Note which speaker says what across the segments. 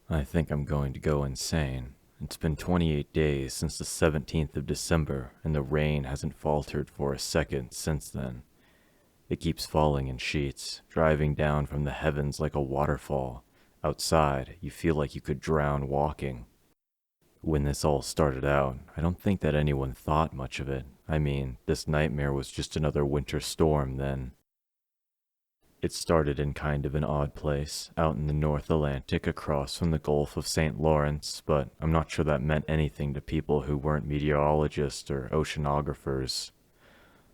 Speaker 1: I think I'm going to go insane. It's been 28 days since the 17th of December, and the rain hasn't faltered for a second since then. It keeps falling in sheets, driving down from the heavens like a waterfall. Outside, you feel like you could drown walking. When this all started out, I don't think that anyone thought much of it. I mean, this nightmare was just another winter storm then. It started in kind of an odd place, out in the North Atlantic across from the Gulf of St. Lawrence, but I'm not sure that meant anything to people who weren't meteorologists or oceanographers.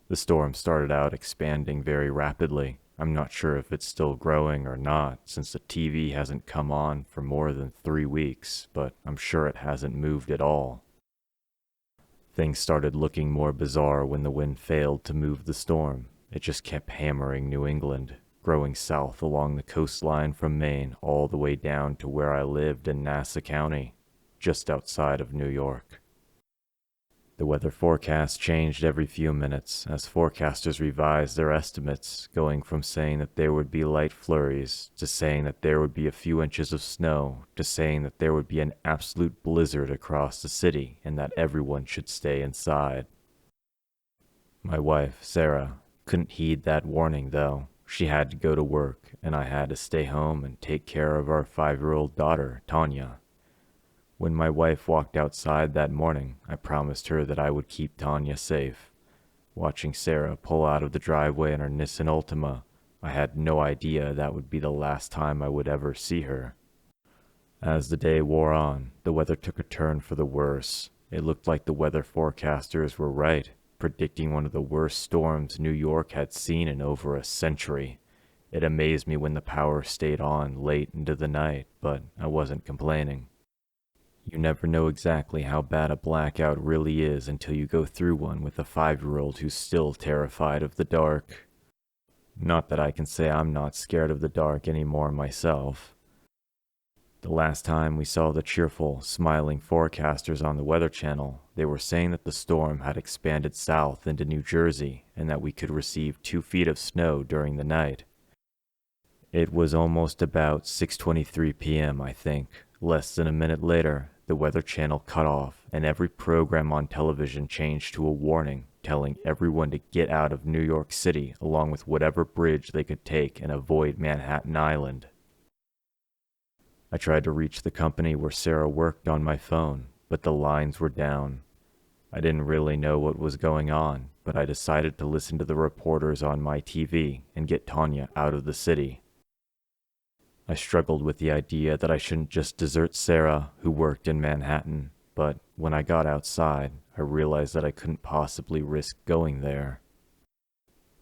Speaker 1: The storm started out expanding very rapidly. I'm not sure if it's still growing or not, since the TV hasn't come on for more than 3 weeks, but I'm sure it hasn't moved at all. Things started looking more bizarre when the wind failed to move the storm. It just kept hammering New England, growing south along the coastline from Maine all the way down to where I lived in Nassau County, just outside of New York. The weather forecast changed every few minutes as forecasters revised their estimates, going from saying that there would be light flurries, to saying that there would be a few inches of snow, to saying that there would be an absolute blizzard across the city and that everyone should stay inside. My wife, Sarah, couldn't heed that warning though. She had to go to work, and I had to stay home and take care of our 5-year-old daughter, Tanya. When my wife walked outside that morning, I promised her that I would keep Tanya safe. Watching Sarah pull out of the driveway in her Nissan Altima, I had no idea that would be the last time I would ever see her. As the day wore on, the weather took a turn for the worse. It looked like the weather forecasters were right, predicting one of the worst storms New York had seen in over a century. It amazed me when the power stayed on late into the night, but I wasn't complaining. You never know exactly how bad a blackout really is until you go through one with a 5-year-old who's still terrified of the dark. Not that I can say I'm not scared of the dark anymore myself. The last time we saw the cheerful, smiling forecasters on the Weather Channel, they were saying that the storm had expanded south into New Jersey and that we could receive 2 feet of snow during the night. It was almost about 6:23 p.m., I think. Less than a minute later, the Weather Channel cut off, and every program on television changed to a warning telling everyone to get out of New York City along with whatever bridge they could take and avoid Manhattan Island. I tried to reach the company where Sarah worked on my phone, but the lines were down. I didn't really know what was going on, but I decided to listen to the reporters on my TV and get Tanya out of the city. I struggled with the idea that I shouldn't just desert Sarah, who worked in Manhattan, but when I got outside, I realized that I couldn't possibly risk going there.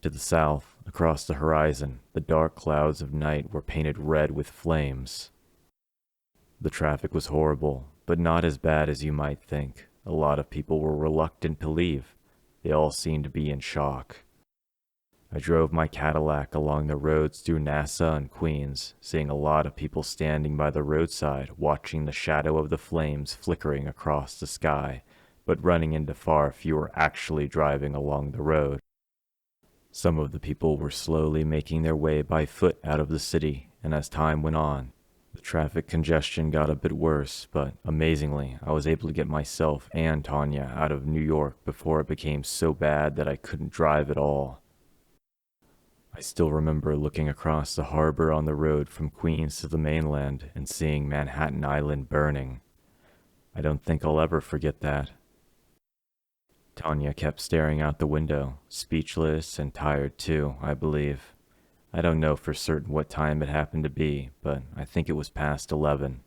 Speaker 1: To the south, across the horizon, the dark clouds of night were painted red with flames. The traffic was horrible, but not as bad as you might think. A lot of people were reluctant to leave. They all seemed to be in shock. I drove my Cadillac along the roads through Nassau and Queens, seeing a lot of people standing by the roadside watching the shadow of the flames flickering across the sky, but running into far fewer actually driving along the road. Some of the people were slowly making their way by foot out of the city, and as time went on, the traffic congestion got a bit worse, but amazingly, I was able to get myself and Tanya out of New York before it became so bad that I couldn't drive at all. I still remember looking across the harbor on the road from Queens to the mainland and seeing Manhattan Island burning. I don't think I'll ever forget that. Tanya kept staring out the window, speechless and tired too, I believe. I don't know for certain what time it happened to be, but I think it was past 11.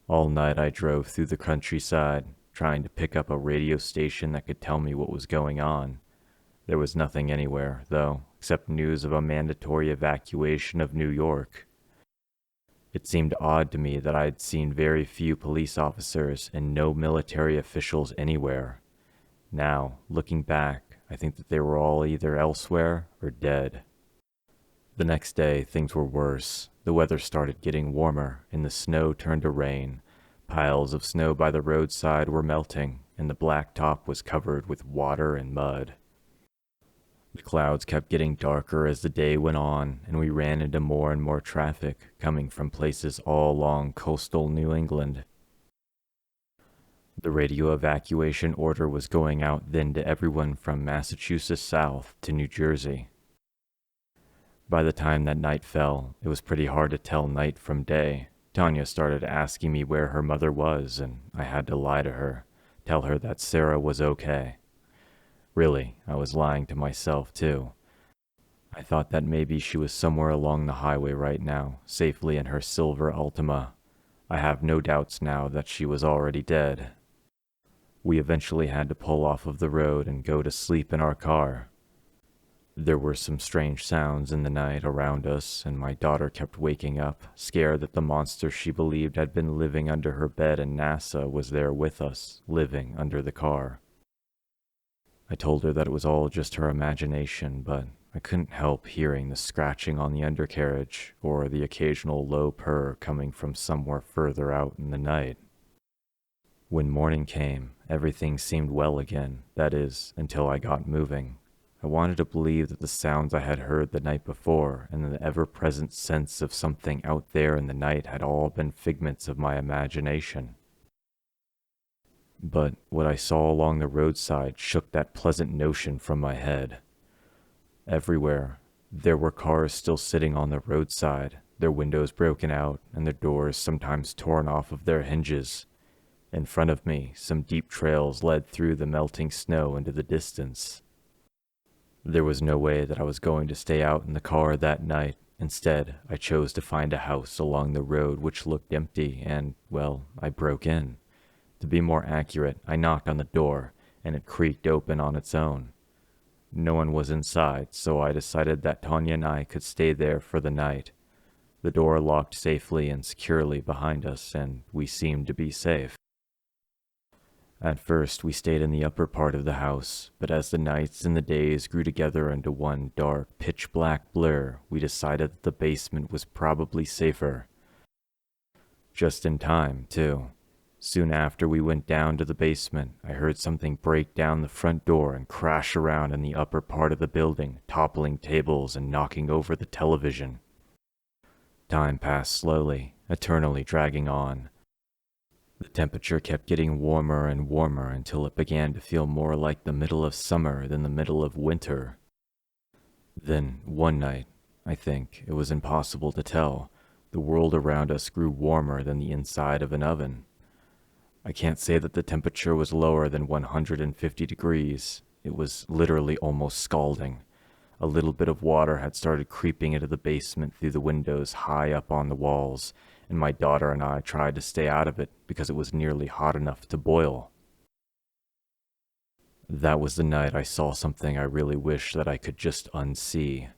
Speaker 1: All night I drove through the countryside, trying to pick up a radio station that could tell me what was going on. There was nothing anywhere, though, except news of a mandatory evacuation of New York. It seemed odd to me that I had seen very few police officers and no military officials anywhere. Now, looking back, I think that they were all either elsewhere or dead. The next day, things were worse. The weather started getting warmer, and the snow turned to rain. Piles of snow by the roadside were melting, and the blacktop was covered with water and mud. The clouds kept getting darker as the day went on, and we ran into more and more traffic coming from places all along coastal New England. The radio evacuation order was going out then to everyone from Massachusetts south to New Jersey. By the time that night fell, it was pretty hard to tell night from day. Tanya started asking me where her mother was, and I had to lie to her, tell her that Sarah was okay. Really, I was lying to myself too. I thought that maybe she was somewhere along the highway right now, safely in her silver Altima. I have no doubts now that she was already dead. We eventually had to pull off of the road and go to sleep in our car. There were some strange sounds in the night around us, and my daughter kept waking up, scared that the monster she believed had been living under her bed in NASA was there with us, living under the car. I told her that it was all just her imagination, but I couldn't help hearing the scratching on the undercarriage or the occasional low purr coming from somewhere further out in the night. When morning came, everything seemed well again, that is, until I got moving. I wanted to believe that the sounds I had heard the night before and the ever-present sense of something out there in the night had all been figments of my imagination. But what I saw along the roadside shook that pleasant notion from my head. Everywhere, there were cars still sitting on the roadside, their windows broken out and their doors sometimes torn off of their hinges. In front of me, some deep trails led through the melting snow into the distance. There was no way that I was going to stay out in the car that night. Instead, I chose to find a house along the road which looked empty and, well, I broke in. To be more accurate, I knocked on the door, and it creaked open on its own. No one was inside, so I decided that Tanya and I could stay there for the night. The door locked safely and securely behind us, and we seemed to be safe. At first, we stayed in the upper part of the house, but as the nights and the days grew together into one dark, pitch-black blur, we decided that the basement was probably safer. Just in time, too. Soon after we went down to the basement, I heard something break down the front door and crash around in the upper part of the building, toppling tables and knocking over the television. Time passed slowly, eternally dragging on. The temperature kept getting warmer and warmer until it began to feel more like the middle of summer than the middle of winter. Then, one night, I think, it was impossible to tell, the world around us grew warmer than the inside of an oven. I can't say that the temperature was lower than 150 degrees. It was literally almost scalding. A little bit of water had started creeping into the basement through the windows high up on the walls, and my daughter and I tried to stay out of it because it was nearly hot enough to boil. That was the night I saw something I really wish that I could just unsee.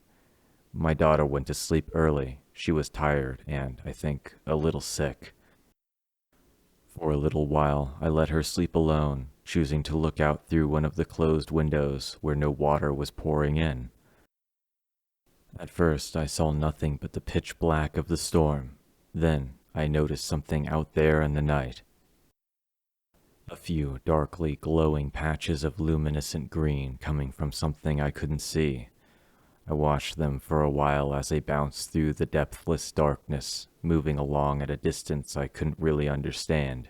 Speaker 1: My daughter went to sleep early. She was tired and, I think, a little sick. For a little while, I let her sleep alone, choosing to look out through one of the closed windows where no water was pouring in. At first, I saw nothing but the pitch black of the storm. Then, I noticed something out there in the night. A few darkly glowing patches of luminescent green coming from something I couldn't see. I watched them for a while as they bounced through the depthless darkness, moving along at a distance I couldn't really understand.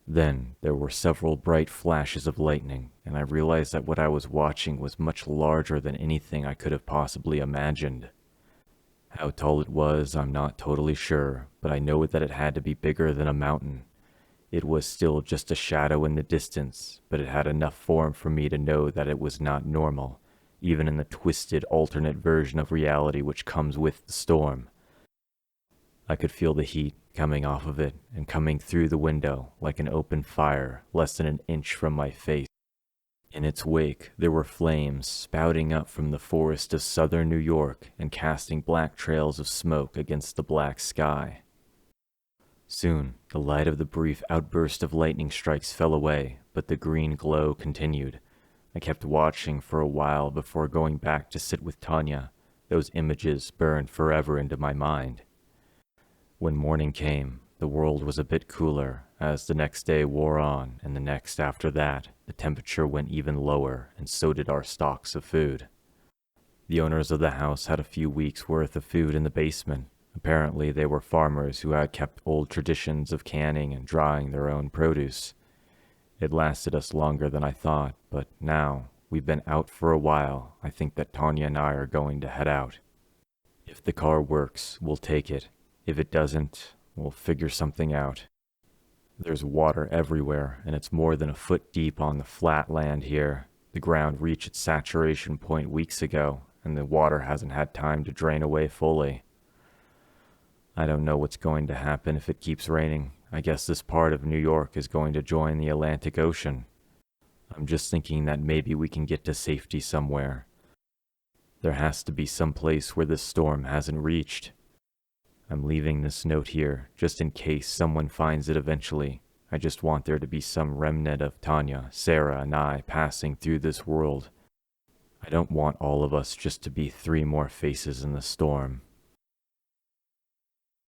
Speaker 1: Then there were several bright flashes of lightning, and I realized that what I was watching was much larger than anything I could have possibly imagined. How tall it was, I'm not totally sure, but I know that it had to be bigger than a mountain. It was still just a shadow in the distance, but it had enough form for me to know that it was not normal, even in the twisted alternate version of reality which comes with the storm. I could feel the heat coming off of it and coming through the window like an open fire less than an inch from my face. In its wake, there were flames spouting up from the forest of southern New York and casting black trails of smoke against the black sky. Soon, the light of the brief outburst of lightning strikes fell away, but the green glow continued. I kept watching for a while before going back to sit with Tanya. Those images burned forever into my mind. When morning came, the world was a bit cooler, As the next day wore on, and the next after that, the temperature went even lower, and so did our stocks of food. The owners of the house had a few weeks' worth of food in the basement. Apparently, they were farmers who had kept old traditions of canning and drying their own produce. It lasted us longer than I thought, but now we've been out for a while. I think that Tanya and I are going to head out. If the car works, we'll take it. If it doesn't, we'll figure something out. There's water everywhere, and it's more than a foot deep on the flat land here. The ground reached its saturation point weeks ago, and the water hasn't had time to drain away fully. I don't know what's going to happen if it keeps raining. I guess this part of New York is going to join the Atlantic Ocean. I'm just thinking that maybe we can get to safety somewhere. There has to be some place where this storm hasn't reached. I'm leaving this note here, just in case someone finds it eventually. I just want there to be some remnant of Tanya, Sarah, and I passing through this world. I don't want all of us just to be 3 more faces in the storm.